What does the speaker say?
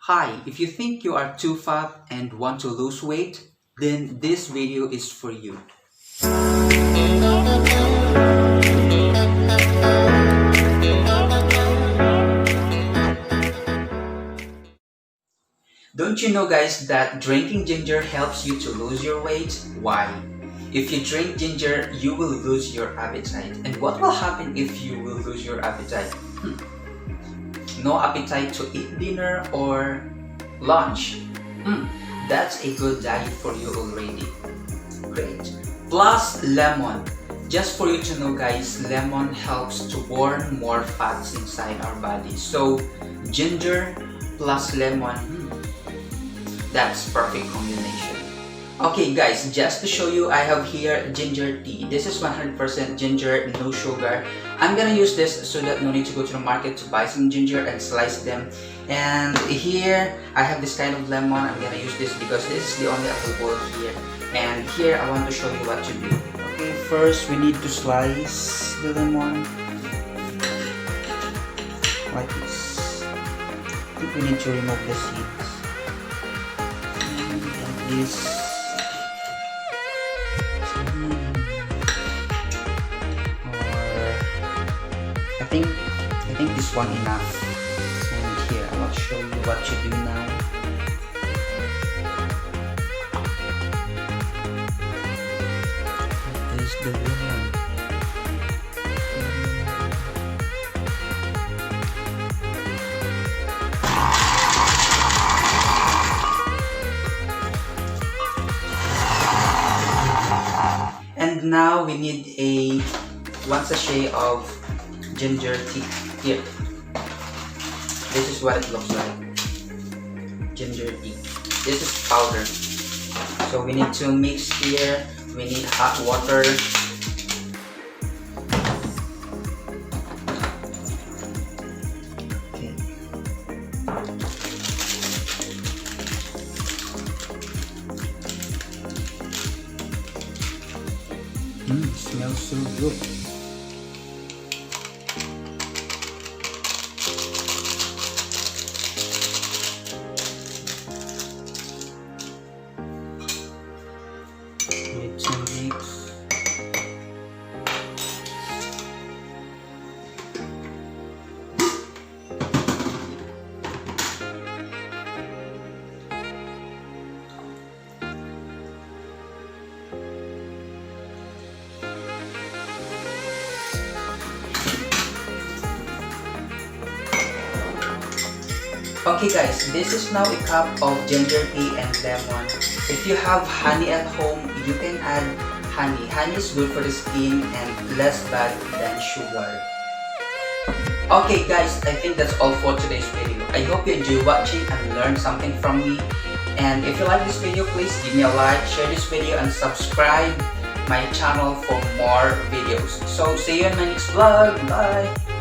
Hi, if you think you are too fat and want to lose weight, then this video is for you. Don't you know guys that drinking ginger helps you to lose your weight? Why? If you drink ginger, you will lose your appetite. And what will happen if you will lose your appetite? No appetite to eat dinner or lunch. That's a good diet for you already. Great. Plus lemon. Just for you to know guys, lemon helps to burn more fats inside our body. So ginger plus lemon, that's perfect combination. Okay guys, just to show you, I have here ginger tea. This is 100% ginger, no sugar. I'm gonna use this so that no need to go to the market to buy some ginger and slice them. And here I have this kind of lemon. I'm gonna use this because this is the only available here. And here I want to show you what to do. Okay, first we need to slice the lemon like this. I think we need to remove the seeds. And like this. I think this one enough. And here I will show you what to do now. This is the lemon. And now we need a 1 sachet of ginger tea. Here, this is what it looks like. Ginger tea. This is powder. So we need to mix here. We need hot water. Okay. Smells so good. Mix and mix. Okay guys, this is now a cup of ginger tea and lemon. If you have honey at home, you can add honey. Honey is good for the skin and less bad than sugar. Okay guys, I think that's all for today's video. I hope you enjoy watching and learned something from me. And if you like this video, please give me a like, share this video, and subscribe my channel for more videos. So see you in my next vlog. Bye!